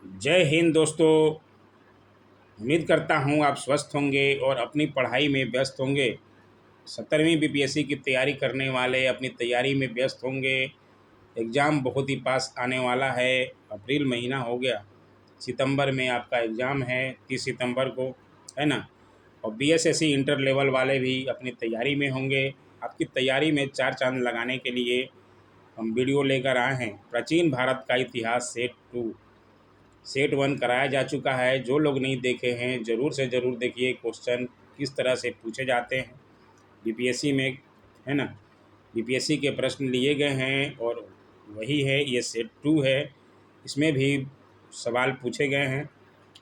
जय हिंद दोस्तों। उम्मीद करता हूँ आप स्वस्थ होंगे और अपनी पढ़ाई में व्यस्त होंगे। 17वीं बीपीएससी की तैयारी करने वाले अपनी तैयारी में व्यस्त होंगे। एग्ज़ाम बहुत ही पास आने वाला है। अप्रैल महीना हो गया, सितंबर में आपका एग्ज़ाम है 30 सितंबर को, है ना। और बीएसएससी इंटर लेवल वाले भी अपनी तैयारी में होंगे। आपकी तैयारी में चार चांद लगाने के लिए हम वीडियो लेकर आए हैं। प्राचीन भारत का इतिहास सेट 1 कराया जा चुका है। जो लोग नहीं देखे हैं ज़रूर से ज़रूर देखिए। क्वेश्चन किस तरह से पूछे जाते हैं बीपीएससी में, है ना। बीपीएससी के प्रश्न लिए गए हैं और वही है, ये सेट 2 है। इसमें भी सवाल पूछे गए हैं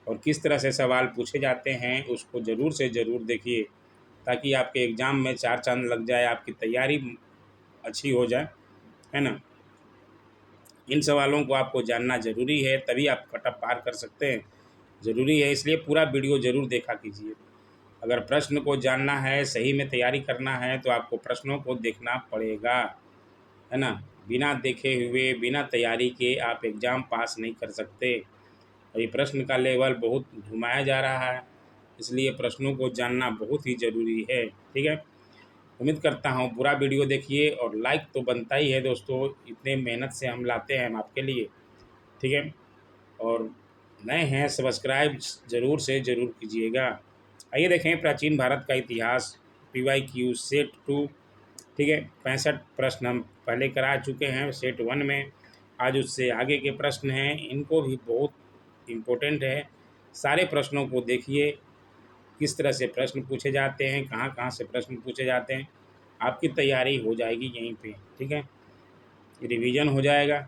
और किस तरह से सवाल पूछे जाते हैं उसको ज़रूर से ज़रूर देखिए, ताकि आपके एग्ज़ाम में चार चांद लग जाए, आपकी तैयारी अच्छी हो जाए, है ना। इन सवालों को आपको जानना ज़रूरी है, तभी आप कटअप पार कर सकते हैं। ज़रूरी है, इसलिए पूरा वीडियो ज़रूर देखा कीजिए। अगर प्रश्न को जानना है, सही में तैयारी करना है, तो आपको प्रश्नों को देखना पड़ेगा, है ना। बिना देखे हुए, बिना तैयारी के आप एग्ज़ाम पास नहीं कर सकते। और ये प्रश्न का लेवल बहुत घुमाया जा रहा है, इसलिए प्रश्नों को जानना बहुत ही ज़रूरी है। ठीक है, उम्मीद करता हूँ पूरा वीडियो देखिए और लाइक तो बनता ही है दोस्तों, इतने मेहनत से हम लाते हैं हम आपके लिए। ठीक है, और नए हैं सब्सक्राइब ज़रूर से ज़रूर कीजिएगा। आइए देखें प्राचीन भारत का इतिहास, PYQ सेट 2। ठीक है, 65 प्रश्न हम पहले करा चुके हैं सेट 1 में। आज उससे आगे के प्रश्न हैं, इनको भी बहुत इम्पोर्टेंट है। सारे प्रश्नों को देखिए, किस तरह से प्रश्न पूछे जाते हैं, कहाँ कहाँ से प्रश्न पूछे जाते हैं। आपकी तैयारी हो जाएगी यहीं पे। ठीक है, रिवीजन हो जाएगा।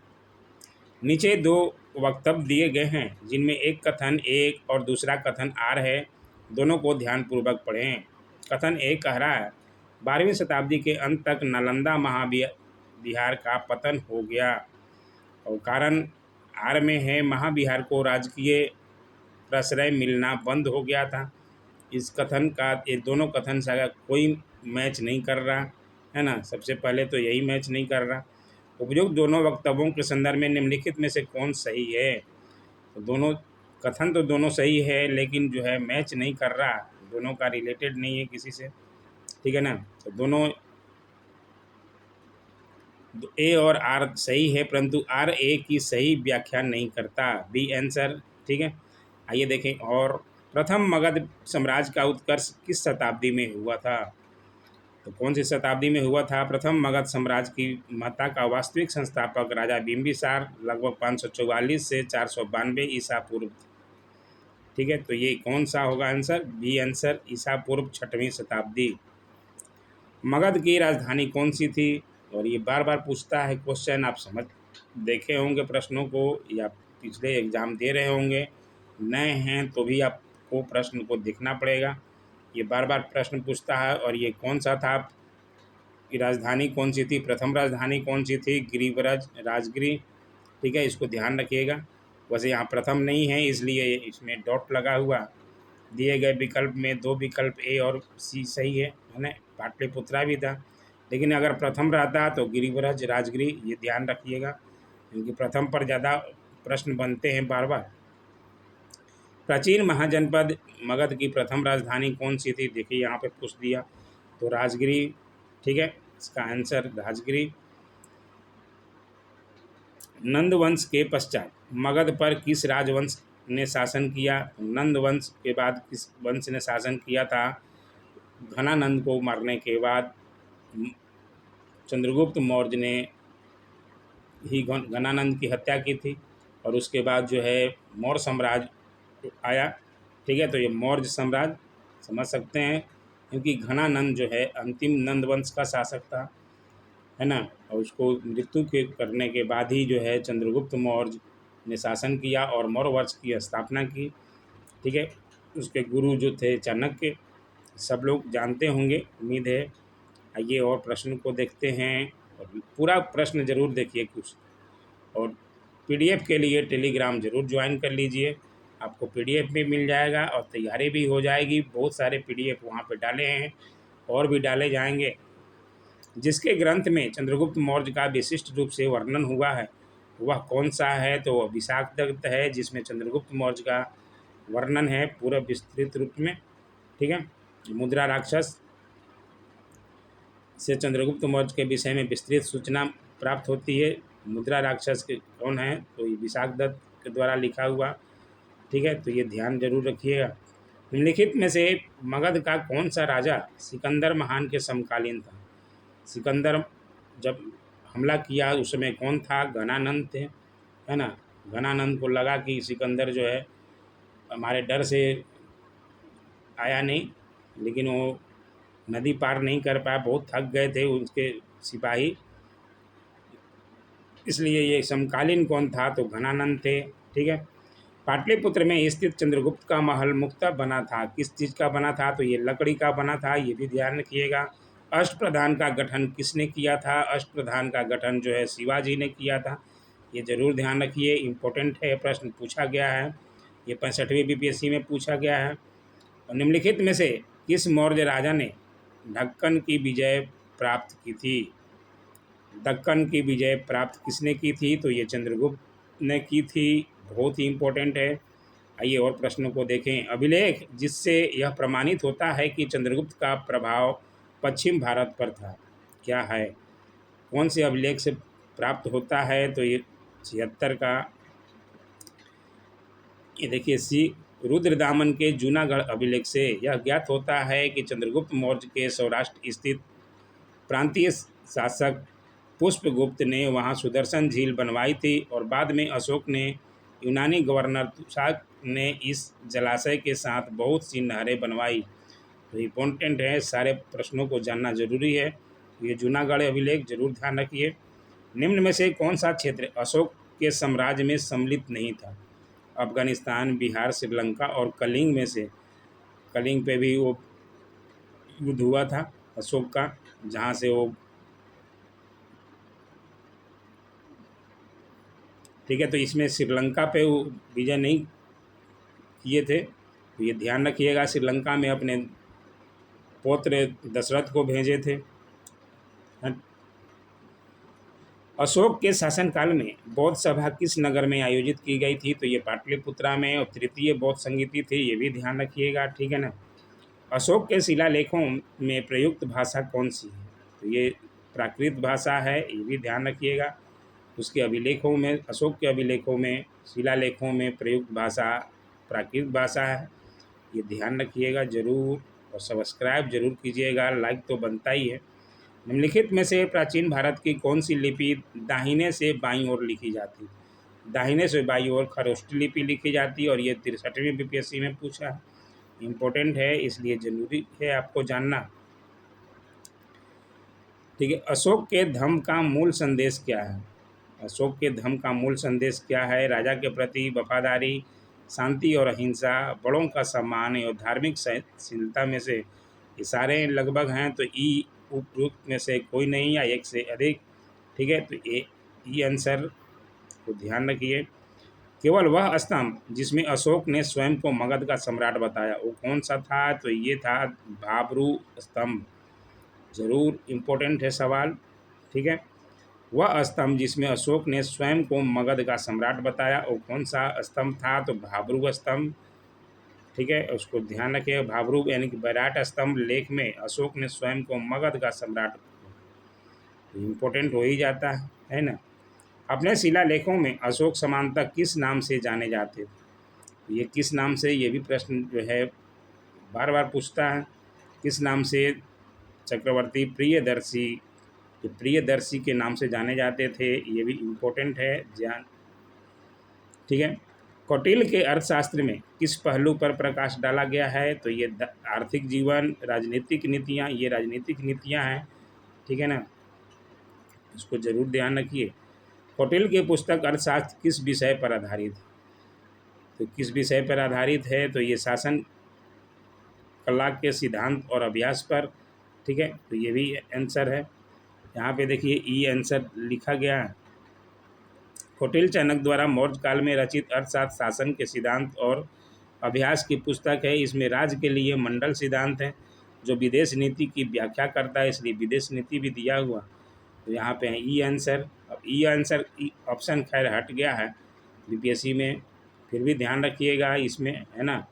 नीचे दो वक्तव्य दिए गए हैं, जिनमें एक कथन एक और दूसरा कथन आर है। दोनों को ध्यानपूर्वक पढ़ें। कथन एक कह रहा है, 12वीं शताब्दी के अंत तक नालंदा महाविहार का पतन हो गया। और कारण आर में है, महाविहार को राजकीय प्रश्रय मिलना बंद हो गया था। इस कथन का, ये दोनों कथन से अगर कोई मैच नहीं कर रहा, है ना। सबसे पहले तो यही मैच नहीं कर रहा। उपयुक्त दोनों वक्तव्यों के संदर्भ में निम्नलिखित में से कौन सही है। तो दोनों कथन तो दोनों सही है, लेकिन जो है मैच नहीं कर रहा, दोनों का रिलेटेड नहीं है किसी से। ठीक है ना, तो दोनों ए और आर सही है, परंतु आर ए की सही व्याख्या नहीं करता। B answer. ठीक है, आइए देखें। और प्रथम मगध साम्राज्य का उत्कर्ष किस शताब्दी में हुआ था। तो कौन सी शताब्दी में हुआ था। प्रथम मगध साम्राज्य की महत्ता का वास्तविक संस्थापक राजा बिंबिसार लगभग 544 से 492 ईसा पूर्व। ठीक है, तो ये कौन सा होगा आंसर। बी आंसर, ईसा पूर्व 6वीं शताब्दी। मगध की राजधानी कौन सी थी। और ये बार बार पूछता है क्वेश्चन, आप समझ देखे होंगे प्रश्नों को, या पिछले एग्ज़ाम दे रहे होंगे। नए हैं तो भी आपको प्रश्न को देखना पड़ेगा। ये बार बार प्रश्न पूछता है। और ये कौन सा था कि राजधानी कौन सी थी, प्रथम राजधानी कौन सी थी, गिरिव्रज राजगिरी। ठीक है, इसको ध्यान रखिएगा। वैसे यहाँ प्रथम नहीं है, इसलिए इसमें डॉट लगा हुआ। दिए गए विकल्प में दो विकल्प ए और सी सही है ना। पाटलिपुत्रा भी था, लेकिन अगर प्रथम रहता तो गिरिव्रज राजगिरी, ये ध्यान रखिएगा, क्योंकि प्रथम पर ज़्यादा प्रश्न बनते हैं बार बार। प्राचीन महाजनपद मगध की प्रथम राजधानी कौन सी थी। देखिए यहाँ पे पूछ दिया, तो राजगिरी। ठीक है, इसका आंसर राजगिरी। नंद वंश के पश्चात मगध पर किस राजवंश ने शासन किया। नंद वंश के बाद किस वंश ने शासन किया था। घनानंद को मारने के बाद चंद्रगुप्त मौर्य ने ही घनानंद की हत्या की थी, और उसके बाद जो है मौर्य साम्राज्य आया। ठीक है, तो ये मौर्य साम्राज्य समझ सकते हैं, क्योंकि घनानंद जो है अंतिम नंद वंश का शासक था, है ना। और उसको मृत्यु के करने के बाद ही जो है चंद्रगुप्त मौर्य ने शासन किया और मौर्य वंश की स्थापना की। ठीक है, उसके गुरु जो थे चाणक्य, सब लोग जानते होंगे, उम्मीद है। आइए और प्रश्न को देखते हैं, और पूरा प्रश्न जरूर देखिए कुछ। और पीडीएफ के लिए टेलीग्राम जरूर ज्वाइन कर लीजिए, आपको पीडीएफ भी मिल जाएगा और तैयारी भी हो जाएगी। बहुत सारे पीडीएफ वहाँ पे डाले हैं और भी डाले जाएंगे, जिसके ग्रंथ में चंद्रगुप्त मौर्य का विशिष्ट रूप से वर्णन हुआ है। वह कौन सा है? तो वह विशाखदत्त है, जिसमें चंद्रगुप्त मौर्य का वर्णन है पूरा विस्तृत रूप में। ठीक है, मुद्रा राक्षस से चंद्रगुप्त मौर्य के विषय में विस्तृत सूचना प्राप्त होती है। मुद्रा राक्षस के कौन है? तो ये विशाखदत्त के द्वारा लिखा हुआ। ठीक है, तो ये ध्यान जरूर रखिएगा। निम्नलिखित में से मगध का कौन सा राजा सिकंदर महान के समकालीन था? सिकंदर जब हमला किया उस समय कौन था? घनानंद थे, है ना। घनानंद को लगा कि सिकंदर जो है हमारे डर से आया नहीं, लेकिन वो नदी पार नहीं कर पाया, बहुत थक गए थे उसके सिपाही, इसलिए ये समकालीन कौन था? तो घनानंद थे। ठीक है, पाटलिपुत्र में स्थित चंद्रगुप्त का महल मुक्ता बना था, किस चीज़ का बना था? तो ये लकड़ी का बना था, ये भी ध्यान रखिएगा। अष्टप्रधान का गठन किसने किया था? अष्टप्रधान का गठन जो है शिवाजी ने किया था, ये जरूर ध्यान रखिए, इम्पोर्टेंट है, प्रश्न पूछा गया है, ये 65वीं बीपीएससी में पूछा गया है। और निम्नलिखित में से किस मौर्य राजा ने दक्कन की विजय प्राप्त की थी? दक्कन की विजय प्राप्त किसने की थी? तो ये चंद्रगुप्त ने की थी, बहुत ही इम्पोर्टेंट है। आइए और प्रश्नों को देखें। अभिलेख जिससे यह प्रमाणित होता है कि चंद्रगुप्त का प्रभाव पश्चिम भारत पर था, क्या है? कौन से अभिलेख से प्राप्त होता है? तो ये 76 का, ये देखिए रुद्रदामन के जूनागढ़ अभिलेख से यह ज्ञात होता है कि चंद्रगुप्त मौर्य के सौराष्ट्र स्थित प्रांतीय शासक पुष्पगुप्त ने वहां सुदर्शन झील बनवाई थी, और बाद में अशोक ने यूनानी गवर्नर तुशाक ने इस जलाशय के साथ बहुत सी नहरें बनवाई। तो इम्पोर्टेंट है, सारे प्रश्नों को जानना जरूरी है। ये जूनागढ़ अभिलेख जरूर ध्यान रखिए। निम्न में से कौन सा क्षेत्र अशोक के साम्राज्य में सम्मिलित नहीं था? अफगानिस्तान, बिहार, श्रीलंका और कलिंग में से। कलिंग पे भी वो युद्ध हुआ था अशोक का, जहाँ से वो, ठीक है, तो इसमें श्रीलंका पे वो विजय नहीं किए थे, तो ये ध्यान रखिएगा। श्रीलंका में अपने पौत्र दशरथ को भेजे थे। अशोक के शासनकाल में बौद्ध सभा किस नगर में आयोजित की गई थी? तो ये पाटलिपुत्रा में, और तृतीय बौद्ध संगीति थी, ये भी ध्यान रखिएगा। ठीक है ना। अशोक के शिलालेखों में प्रयुक्त भाषा कौन सी है? तो ये प्राकृत भाषा है, ये भी ध्यान रखिएगा। उसके अभिलेखों में, अशोक के अभिलेखों में, शिलालेखों में प्रयुक्त भाषा प्राकृत भाषा है, ये ध्यान रखिएगा जरूर। और सब्सक्राइब जरूर कीजिएगा, लाइक तो बनता ही है। निम्नलिखित में से प्राचीन भारत की कौन सी लिपि दाहिने से बाईं ओर लिखी जाती? दाहिने से बाईं ओर खरोष्ठी लिपि लिखी जाती है, और ये 63वीं बीपीएससी में पूछा है, इम्पोर्टेंट है, इसलिए जरूरी है आपको जानना। ठीक है, अशोक के धम्म का मूल संदेश क्या है? अशोक के धम्म का मूल संदेश क्या है? राजा के प्रति वफादारी, शांति और अहिंसा, बड़ों का सम्मान और धार्मिक सहनशीलता में से ये सारे लगभग हैं, तो ई उपयुक्त में से कोई नहीं या एक से अधिक। ठीक है, तो ये आंसर को ध्यान रखिए। केवल वह स्तंभ जिसमें अशोक ने स्वयं को मगध का सम्राट बताया, वो कौन सा था? तो ये था भाब्रू स्तंभ, जरूर इम्पोर्टेंट है सवाल। ठीक है, वह स्तंभ जिसमें अशोक ने स्वयं को मगध का सम्राट बताया, वो कौन सा स्तंभ था? तो भाब्रू स्तंभ। ठीक है, उसको ध्यान रखिए। भाब्रू यानी कि विराट स्तंभ लेख में अशोक ने स्वयं को मगध का सम्राट, इम्पोर्टेंट हो ही जाता है ना। अपने शिलालेखों में अशोक सामंत किस नाम से जाने जाते थे? ये किस नाम से, ये भी प्रश्न जो है बार बार पूछता है, किस नाम से चक्रवर्ती प्रियदर्शी, जो प्रियदर्शी के नाम से जाने जाते थे, ये भी इम्पोर्टेंट है ध्यान। ठीक है, कौटिल्य के अर्थशास्त्र में किस पहलू पर प्रकाश डाला गया है? तो ये आर्थिक जीवन, राजनीतिक नीतियाँ, ये राजनीतिक नीतियाँ हैं। ठीक है ना, इसको जरूर ध्यान रखिए। कौटिल्य की पुस्तक अर्थशास्त्र किस विषय पर आधारित है? तो किस विषय पर आधारित है? तो ये शासन कला के सिद्धांत और अभ्यास पर। ठीक है, तो ये भी आंसर है। यहाँ पे देखिए ई आंसर लिखा गया है। कौटिल्य चाणक्य द्वारा मौर्य काल में रचित अर्थशास्त्र शासन के सिद्धांत और अभ्यास की पुस्तक है। इसमें राज्य के लिए मंडल सिद्धांत है, जो विदेश नीति की व्याख्या करता है, इसलिए विदेश नीति भी दिया हुआ। तो यहाँ पे है ई आंसर। अब ई आंसर ऑप्शन खैर हट गया है बीपीएससी में, फिर भी ध्यान रखिएगा इसमें, है ना।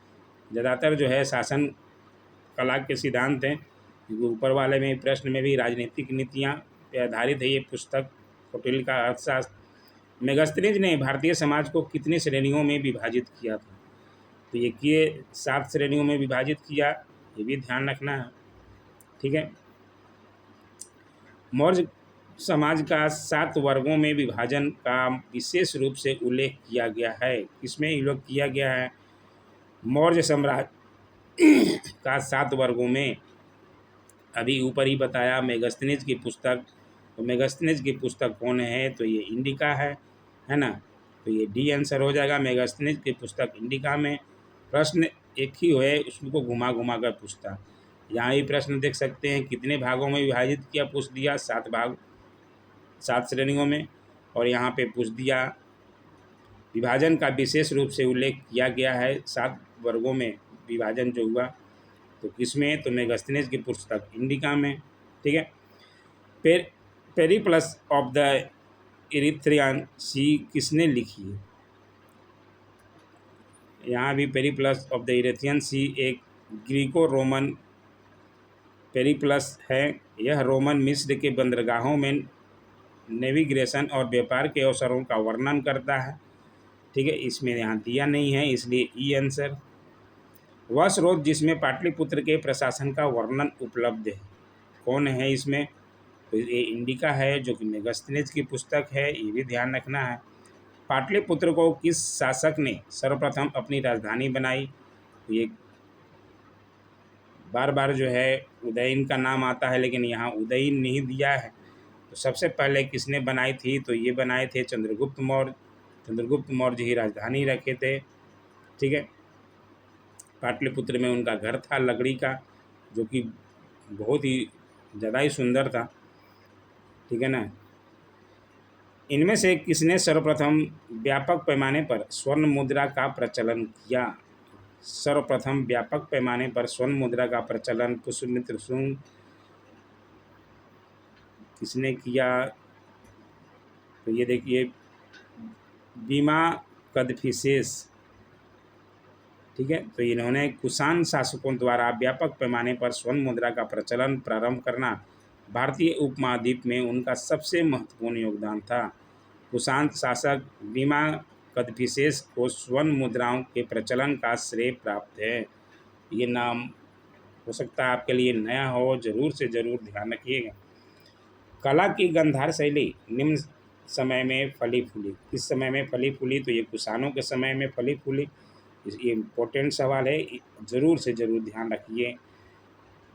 ज़्यादातर जो है शासन कला के सिद्धांत हैं, क्योंकि ऊपर वाले में प्रश्न में भी राजनीतिक नीतियाँ पे आधारित है ये पुस्तक। कौटिल्य का अर्थशास्त्र। मेगास्थनीज ने भारतीय समाज को कितनी श्रेणियों में विभाजित किया था? तो ये किए 7 श्रेणियों में विभाजित किया, ये भी ध्यान रखना है, ठीक है। मौर्य समाज का 7 वर्गों में विभाजन का विशेष रूप से उल्लेख किया गया है। किसमें उल्लेख किया गया है? मौर्य साम्राज्य का 7 वर्गों में। अभी ऊपर ही बताया मेगास्थनीज की पुस्तक, तो मेगास्थनीज की पुस्तक कौन है? तो ये इंडिका है ना। तो ये डी आंसर हो जाएगा, मेगास्थनीज की पुस्तक इंडिका में। प्रश्न एक ही है, उसको घुमा घुमा कर पूछता। यहाँ ही प्रश्न देख सकते हैं कितने भागों में विभाजित किया, पूछ दिया 7 भाग, 7 श्रेणियों में। और यहाँ पे पूछ दिया विभाजन का विशेष रूप से उल्लेख किया गया है, 7 वर्गों में विभाजन जो हुआ, तो किसमें? तो मेगास्थनीज की पुस्तक इंडिका में, ठीक है। पेरिप्लस ऑफ द इरिथ्रियन सी किसने लिखी है? यहाँ भी पेरिप्लस ऑफ द इरिथ्रियन सी एक ग्रीको रोमन पेरिप्लस है। यह रोमन मिस्र के बंदरगाहों में नेविगेशन और व्यापार के अवसरों का वर्णन करता है, ठीक है। इसमें यहाँ दिया नहीं है, इसलिए ई आंसर। वह स्रोत जिसमें पाटलिपुत्र के प्रशासन का वर्णन उपलब्ध है, कौन है इसमें? तो ये इंडिका है, जो कि मेगास्थनीज की पुस्तक है, ये भी ध्यान रखना है। पाटलिपुत्र को किस शासक ने सर्वप्रथम अपनी राजधानी बनाई? ये बार बार जो है उदयन का नाम आता है, लेकिन यहाँ उदयन नहीं दिया है। तो सबसे पहले किसने बनाई थी? तो ये बनाए थे चंद्रगुप्त मौर्य। चंद्रगुप्त मौर्य ही राजधानी रखे थे, ठीक है। पाटलिपुत्र में उनका घर था लकड़ी का, जो कि बहुत ही ज़्यादा ही सुंदर था, ठीक है ना। इनमें से किसने सर्वप्रथम व्यापक पैमाने पर स्वर्ण मुद्रा का प्रचलन किया? सर्वप्रथम व्यापक पैमाने पर स्वर्ण मुद्रा का प्रचलन पुष्यमित्र शुंग किसने किया? तो ये देखिए बीमा कदफिसेस, ठीक है। तो इन्होंने कुषाण शासकों द्वारा व्यापक पैमाने पर स्वर्ण मुद्रा का प्रचलन प्रारंभ करना भारतीय उपमहाद्वीप में उनका सबसे महत्वपूर्ण योगदान था। कुषाण शासक बीमा कदफिसेस को स्वर्ण मुद्राओं के प्रचलन का श्रेय प्राप्त है। ये नाम हो सकता है आपके लिए नया हो, जरूर से ज़रूर ध्यान रखिएगा। कला की गंधार शैली निम्न समय में फली फूली, किस समय में फली फूली? तो ये कुषाणों के समय में फली फूली। ये इम्पोर्टेंट सवाल है, ज़रूर से ज़रूर ध्यान रखिए।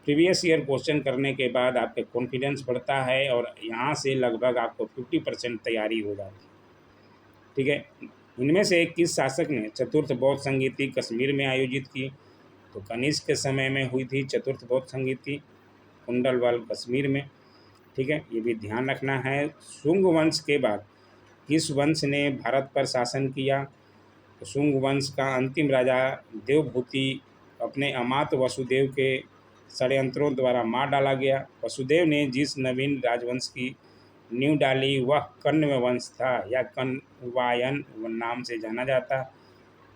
प्रीवियस ईयर क्वेश्चन करने के बाद आपके कॉन्फिडेंस बढ़ता है और यहाँ से लगभग आपको 50% तैयारी हो जाती है, ठीक है। इनमें से किस शासक ने चतुर्थ बौद्ध संगीति कश्मीर में आयोजित की? तो कनिष्क के समय में हुई थी चतुर्थ बौद्ध संगीति कुंडलवाल कश्मीर में, ठीक है। ये भी ध्यान रखना है। शुंग वंश के बाद किस वंश ने भारत पर शासन किया? तो शुंग वंश का अंतिम राजा देवभूति अपने अमात्य वसुदेव के षड्यंत्रों द्वारा मार डाला गया। वसुदेव ने जिस नवीन राजवंश की नींव डाली वह कण्व वंश था, या कण्वायन नाम से जाना जाता,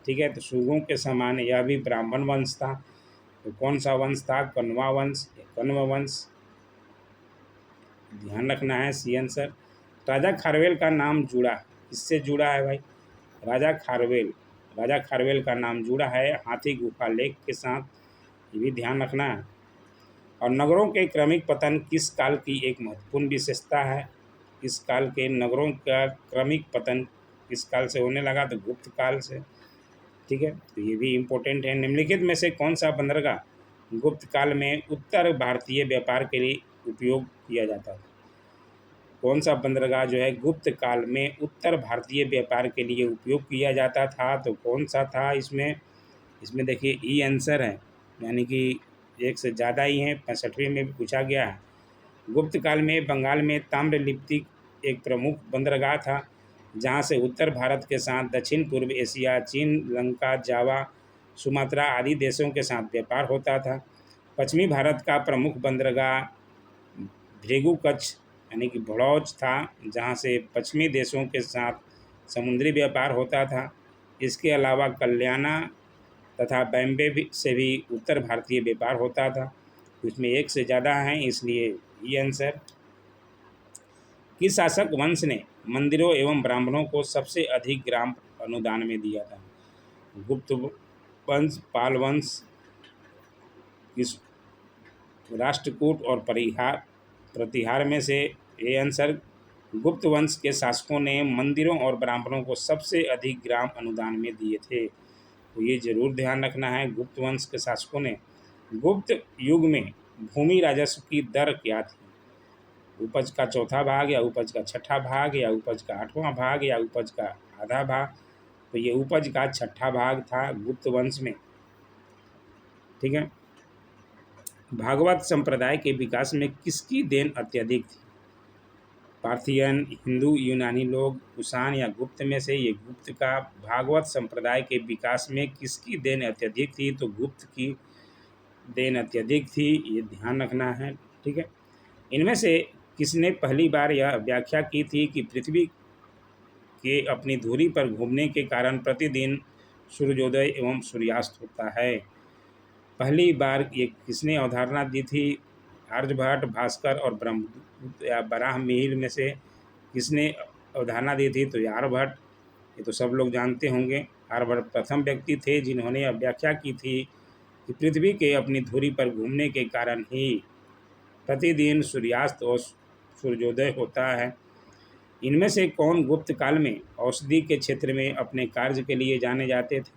ठीक है। तो शुंगों के समान यह भी ब्राह्मण वंश था। तो कौन सा वंश था? कण्वा वंश, कण्व वंश, ध्यान रखना है, सी आंसर। राजा खारवेल का नाम जुड़ा, किससे जुड़ा है भाई? राजा खारवेल का नाम जुड़ा है हाथी गुफा लेक के साथ, ये भी ध्यान रखना है। और नगरों के क्रमिक पतन किस काल की एक महत्वपूर्ण विशेषता है? इस काल के नगरों का क्रमिक पतन किस काल से होने लगा? तो गुप्त काल से, ठीक है। तो ये भी इम्पोर्टेंट है। निम्नलिखित में से कौन सा बंदरगाह गुप्त काल में उत्तर भारतीय व्यापार के लिए उपयोग किया जाता था? कौन सा बंदरगाह जो है गुप्त काल में उत्तर भारतीय व्यापार के लिए उपयोग किया जाता था? तो कौन सा था इसमें? इसमें देखिए ई आंसर है, यानी कि एक से ज़्यादा ही हैं, 65वें में भी पूछा गया है। गुप्त काल में बंगाल में ताम्रलिप्ति एक प्रमुख बंदरगाह था, जहाँ से उत्तर भारत के साथ दक्षिण पूर्व एशिया, चीन, लंका, जावा, सुमात्रा आदि देशों के साथ व्यापार होता था। पश्चिमी भारत का प्रमुख बंदरगाह भृगु कच्छ यानी कि भड़ौच था, जहाँ से पश्चिमी देशों के साथ समुद्री व्यापार होता था। इसके अलावा कल्याणा तथा बॉम्बे से भी उत्तर भारतीय व्यापार होता था। उसमें एक से ज़्यादा हैं, इसलिए ये आंसर। किस शासक वंश ने मंदिरों एवं ब्राह्मणों को सबसे अधिक ग्राम अनुदान में दिया था? गुप्त वंश, पाल वंश, किस राष्ट्रकूट और परिहार प्रतिहार में से? ये आंसर। गुप्त वंश के शासकों ने मंदिरों और ब्राह्मणों को सबसे अधिक ग्राम अनुदान में दिए थे, तो ये जरूर ध्यान रखना है। गुप्त वंश के शासकों ने। गुप्त युग में भूमि राजस्व की दर क्या थी? उपज का चौथा भाग, या उपज का छठा भाग, या उपज का आठवां भाग, या उपज का आधा भाग? तो ये उपज का छठा भाग था गुप्त वंश में। ठीक है। भागवत संप्रदाय के विकास में किसकी देन अत्यधिक थी? पार्थियन, हिंदू, यूनानी लोग, कुषाण या गुप्त में से? ये गुप्त का। भागवत संप्रदाय के विकास में किसकी देन अत्यधिक थी? तो गुप्त की देन अत्यधिक थी, ये ध्यान रखना है। ठीक है। इनमें से किसने पहली बार यह व्याख्या की थी कि पृथ्वी के अपनी धुरी पर घूमने के कारण प्रतिदिन सूर्योदय एवं सूर्यास्त होता है? पहली बार ये किसने अवधारणा दी थी? आर्यभट्ट, भास्कर और ब्रह्मगुप्त या बराहमिहिर में से किसने अवधारणा दी थी? तो ये आर्यभट्ट। ये तो सब लोग जानते होंगे। आर्यभट्ट प्रथम व्यक्ति थे जिन्होंने यह व्याख्या की थी कि पृथ्वी के अपनी धुरी पर घूमने के कारण ही प्रतिदिन सूर्यास्त और सूर्योदय होता है। इनमें से कौन गुप्त काल में औषधि के क्षेत्र में अपने कार्य के लिए जाने जाते थे?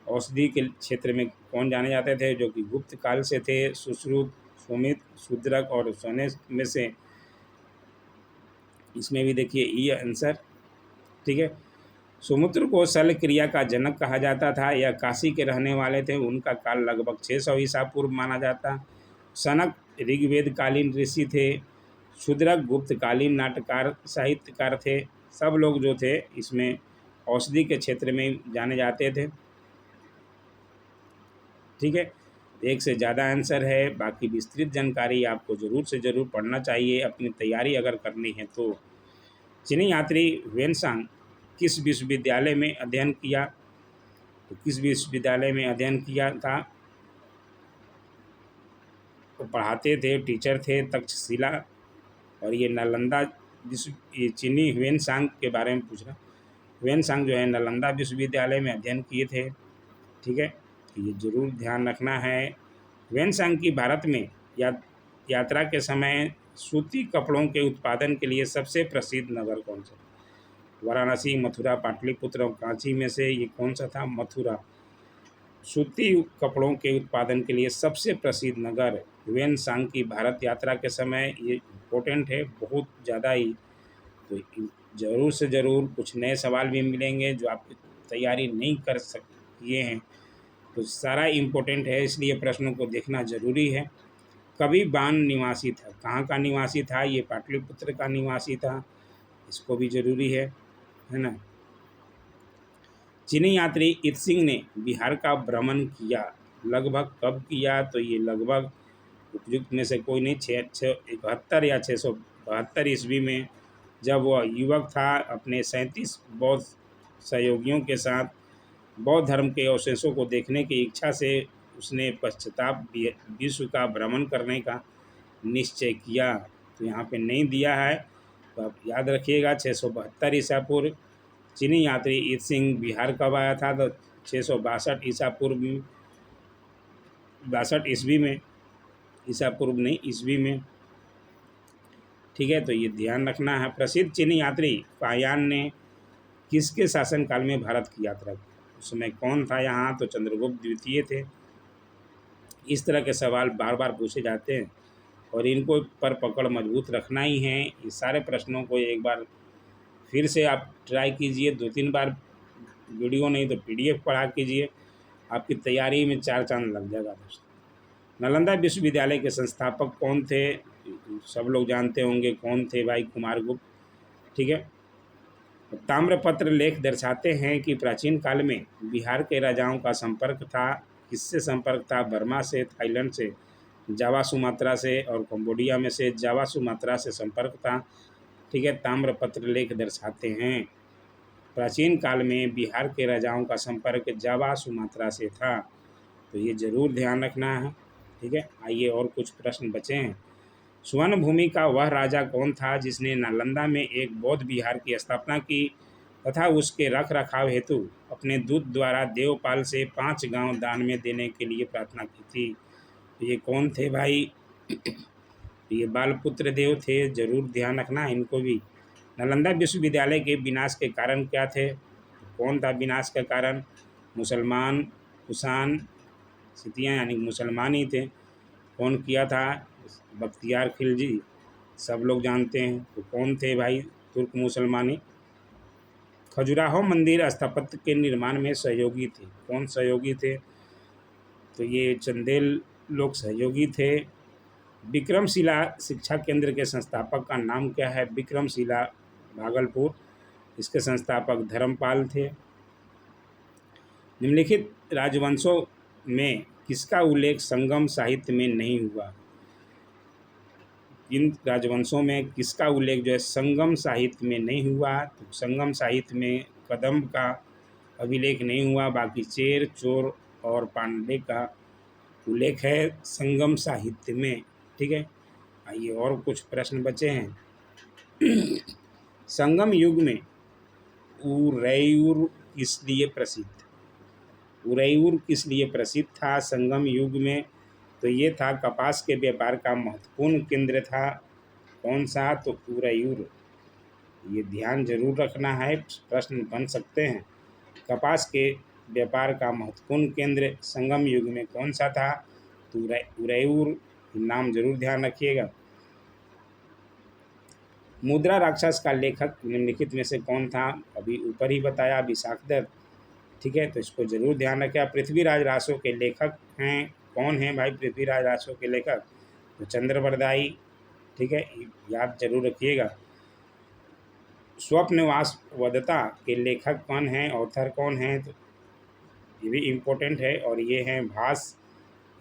औषधि के क्षेत्र में कौन जाने जाते थे जो कि गुप्त काल से थे? सुश्रुत, सुमित, शूद्रक और सोने में से? इसमें भी देखिए ये आंसर। ठीक है। सुमुद्र को शल्य क्रिया का जनक कहा जाता था। यह काशी के रहने वाले थे। उनका काल लगभग 600 ईसा पूर्व माना जाता। सनक ऋग्वेद कालीन ऋषि थे। शूद्रक गुप्त कालीन नाटककार साहित्यकार थे। सब लोग जो थे इसमें औषधि के क्षेत्र में जाने जाते थे। ठीक है। एक से ज़्यादा आंसर है। बाकी विस्तृत जानकारी आपको ज़रूर से ज़रूर पढ़ना चाहिए अपनी तैयारी अगर करनी है तो। चीनी यात्री ह्वेनसांग किस विश्वविद्यालय में अध्ययन किया? तो किस विश्वविद्यालय में अध्ययन किया था? वो पढ़ाते थे, टीचर थे तक्षशिला। और ये नालंदा विश्व, ये चीनी ह्वेनसांग के बारे में पूछ रहा। ह्वेनसांग जो है नालंदा विश्वविद्यालय में अध्ययन किए थे। ठीक है। तो ये जरूर ध्यान रखना है। ह्वेनसांग की भारत में यात्रा के समय सूती कपड़ों के उत्पादन के लिए सबसे प्रसिद्ध नगर कौन सा? वाराणसी, मथुरा, पाटलिपुत्र और कांची में से ये कौन सा था? मथुरा। सूती कपड़ों के उत्पादन के लिए सबसे प्रसिद्ध नगर ह्वेनसांग की भारत यात्रा के समय, ये इम्पोर्टेंट है बहुत ज़्यादा ही। तो ज़रूर से ज़रूर कुछ नए सवाल भी मिलेंगे जो आपकी तैयारी नहीं कर किए हैं, तो सारा इम्पोर्टेंट है, इसलिए प्रश्नों को देखना ज़रूरी है। कभी बान निवासी था, कहाँ का निवासी था? ये पाटलिपुत्र का निवासी था, इसको भी ज़रूरी है ना। चीनी यात्री इत्सिंग ने बिहार का भ्रमण किया, लगभग कब किया? तो ये लगभग उपयुक्त में से कोई नहीं, 671 या 672 ईस्वी में, जब वह युवक था। अपने 37 बौद्ध सहयोगियों के साथ बौद्ध धर्म के अवशेषों को देखने की इच्छा से उसने पश्चाताप विश्व का भ्रमण करने का निश्चय किया। तो यहाँ पे नहीं दिया है, तो आप याद रखिएगा 672 ईसा पूर्व। चीनी यात्री इत्सिंग बिहार कब आया था? तो 662 ईसा पूर्व में, 62 ईस्वी में, ईसा पूर्व नहीं ईस्वी में। ठीक है। तो ये ध्यान रखना है। प्रसिद्ध चीनी यात्री फाहियान ने किसके शासनकाल में भारत की यात्रा की? उस समय कौन था यहाँ? तो चंद्रगुप्त द्वितीय थे। इस तरह के सवाल बार बार पूछे जाते हैं और इनको पर पकड़ मजबूत रखना ही है। इस सारे प्रश्नों को एक बार फिर से आप ट्राई कीजिए, 2-3 बार, वीडियो नहीं तो PDF पढ़ा कीजिए, आपकी तैयारी में 4 चांद लग जाएगा दोस्तों। नालंदा विश्वविद्यालय के संस्थापक कौन थे? सब लोग जानते होंगे कौन थे भाई, कुमारगुप्त। ठीक है। ताम्रपत्र लेख दर्शाते हैं कि प्राचीन काल में बिहार के राजाओं का संपर्क था। किससे संपर्क था? बर्मा से, थाईलैंड से, जावा सुमात्रा से, और कंबोडिया में से जावा सुमात्रा से संपर्क था। ठीक है, ताम्रपत्र लेख दर्शाते हैं। प्राचीन काल में बिहार के राजाओं का संपर्क जावा सुमात्रा से था, तो ये जरूर ध्यान रखना है। ठीक है, आइए और कुछ प्रश्न बचे हैं। स्वर्ण भूमि का वह राजा कौन था जिसने नालंदा में एक बौद्ध विहार की स्थापना की तथा उसके रख रखाव हेतु अपने दूत द्वारा देवपाल से 5 गांव दान में देने के लिए प्रार्थना की थी? तो ये कौन थे भाई? ये बालपुत्र देव थे, जरूर ध्यान रखना इनको भी। नालंदा विश्वविद्यालय के विनाश के कारण क्या थे? तो कौन था विनाश का कारण? मुसलमान, कुषाण, सितिया यानी मुसलमान ही थे। कौन किया था? बख्तियार खिलजी, सब लोग जानते हैं। तो कौन थे भाई? तुर्क मुसलमानी। खजुराहो मंदिर स्थापत्य के निर्माण में सहयोगी थे। कौन सहयोगी थे? तो ये चंदेल लोग सहयोगी थे। विक्रमशिला शिक्षा केंद्र के संस्थापक का नाम क्या है? विक्रमशिला, भागलपुर। इसके संस्थापक धर्मपाल थे। निम्नलिखित राजवंशों में किसका उल्लेख संगम साहित्य में नहीं हुआ? इन राजवंशों में किसका उल्लेख जो है संगम साहित्य में नहीं हुआ? तो संगम साहित्य में कदम्ब का अभिलेख नहीं हुआ, बाकी चेर, चोर और पांडे का उल्लेख है संगम साहित्य में। ठीक है, आइए और कुछ प्रश्न बचे हैं। संगम युग में उरैयुर किस लिए प्रसिद्ध? उरैयुर किस लिए प्रसिद्ध था संगम युग में? तो ये था कपास के व्यापार का महत्वपूर्ण केंद्र था। कौन सा? तो उरैयुर। ये ध्यान जरूर रखना है, प्रश्न बन सकते हैं। कपास के व्यापार का महत्वपूर्ण केंद्र संगम युग में कौन सा था? तो उरैयुर। नाम जरूर ध्यान रखिएगा। मुद्रा राक्षस का लेखक निम्नलिखित में से कौन था? अभी ऊपर ही बताया, विशाखदत्त। ठीक है, तो इसको जरूर ध्यान रखें। पृथ्वीराज रासो के लेखक हैं, कौन हैं भाई पृथ्वीराज रासो के लेखक? तो चंद्रबरदाई। ठीक है, याद जरूर रखिएगा। स्वप्नवास वदता के लेखक कौन हैं, ऑथर कौन हैं? तो ये भी इम्पोर्टेंट है, और ये हैं भास।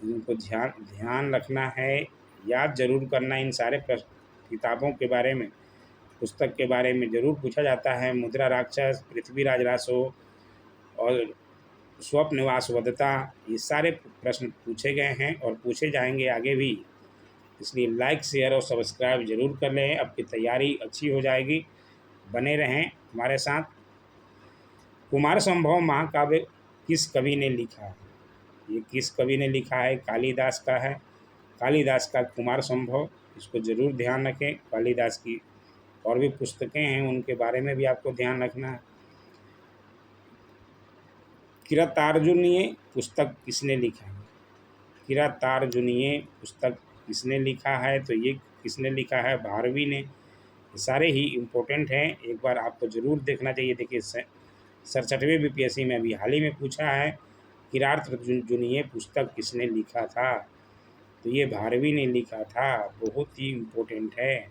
इनको ध्यान रखना है, याद जरूर करना। इन सारे किताबों के बारे में, पुस्तक के बारे में जरूर पूछा जाता है। मुद्रा राक्षस, पृथ्वीराज रासो और स्वप्नवास वदता, ये सारे प्रश्न पूछे गए हैं और पूछे जाएंगे आगे भी। इसलिए लाइक, शेयर और सब्सक्राइब जरूर कर लें, आपकी तैयारी अच्छी हो जाएगी। बने रहें हमारे साथ। कुमार संभव महाकाव्य किस कवि ने लिखा है? ये किस कवि ने लिखा है? कालिदास का है। कालिदास का कुमार संभव, इसको जरूर ध्यान रखें। कालिदास की और भी पुस्तकें हैं, उनके बारे में भी आपको ध्यान रखना है। किरातार्जुनीय पुस्तक किसने लिखा है? किरातार्जुनीय पुस्तक किसने लिखा है? तो ये किसने लिखा है? भारवी ने। सारे ही इम्पोर्टेंट हैं, एक बार आपको जरूर देखना चाहिए। देखिए 67वें बीपीएससी में अभी हाल ही में पूछा है, किरातार्जुनीय पुस्तक किसने लिखा था? तो ये भारवी ने लिखा था, बहुत ही इम्पोर्टेंट है।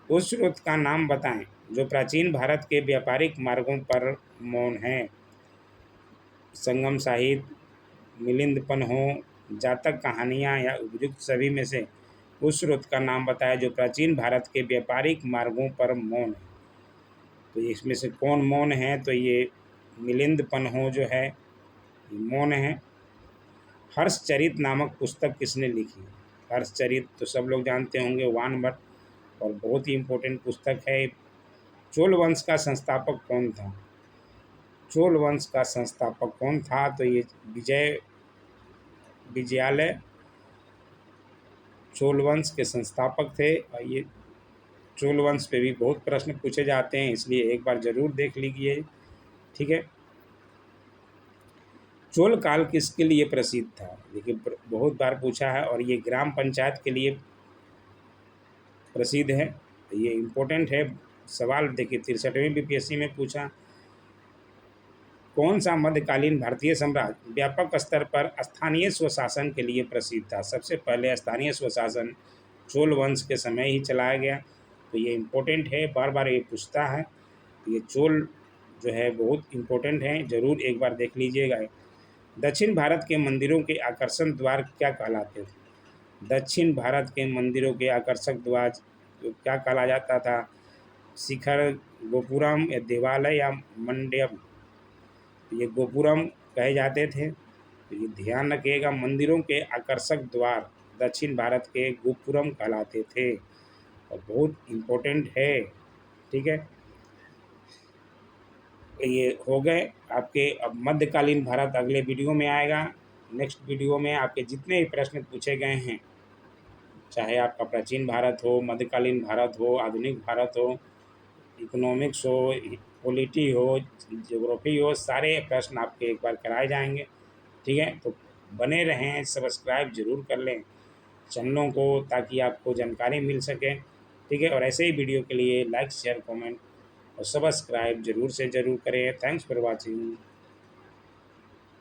उस स्रोत का नाम बताएं जो प्राचीन भारत के व्यापारिक मार्गों पर मौन है। संगम साहित्य, मिलिंद हो, जातक कहानियाँ या उपयुक्त सभी में से उस स्रोत का नाम बताया जो प्राचीन भारत के व्यापारिक मार्गों पर मौन है। तो इसमें से कौन मौन है? तो ये मिलिंद हो जो है मौन है। हर्षचरित नामक पुस्तक किसने लिखी? हर्षचरित तो सब लोग जानते होंगे, वान भट्ट, और बहुत ही इम्पोर्टेंट पुस्तक है। चोल वंश का संस्थापक कौन था? चोल वंश का संस्थापक कौन था? तो ये विजयालय चोल वंश के संस्थापक थे। और ये चोल वंश पे भी बहुत प्रश्न पूछे जाते हैं, इसलिए एक बार जरूर देख लीजिए। ठीक है, चोल काल किसके लिए प्रसिद्ध था? देखिए बहुत बार पूछा है, और ये ग्राम पंचायत के लिए प्रसिद्ध है। तो ये इम्पोर्टेंट है सवाल। देखिए 63वें बीपीएससी में पूछा, कौन सा मध्यकालीन भारतीय साम्राज्य व्यापक स्तर पर स्थानीय स्वशासन के लिए प्रसिद्ध था? सबसे पहले स्थानीय स्वशासन चोल वंश के समय ही चलाया गया। तो ये इम्पोर्टेंट है, बार बार ये पूछता है। तो ये चोल जो है बहुत इम्पोर्टेंट है, जरूर एक बार देख लीजिएगा। दक्षिण भारत के मंदिरों के आकर्षण द्वार क्या कहलाते थे? दक्षिण भारत के मंदिरों के आकर्षक द्वार क्या कहा जाता था? शिखर, गोपुरम या देवालय या मंडप। ये गोपुरम कहे जाते थे। तो ये ध्यान रखिएगा, मंदिरों के आकर्षक द्वार दक्षिण भारत के गोपुरम कहलाते थे और बहुत इम्पोर्टेंट है। ठीक है, ये हो गए आपके। अब मध्यकालीन भारत अगले वीडियो में आएगा। नेक्स्ट वीडियो में आपके जितने भी प्रश्न पूछे गए हैं, चाहे आपका प्राचीन भारत हो, मध्यकालीन भारत हो, आधुनिक भारत हो, इकोनॉमिक्स हो, पॉलिटी हो, ज्योग्राफी हो, सारे प्रश्न आपके एक बार कराए जाएंगे। ठीक है, तो बने रहें, सब्सक्राइब जरूर कर लें चैनलों को ताकि आपको जानकारी मिल सके। ठीक है, और ऐसे ही वीडियो के लिए लाइक शेयर कमेंट और सब्सक्राइब जरूर से ज़रूर करें। Thanks for watching.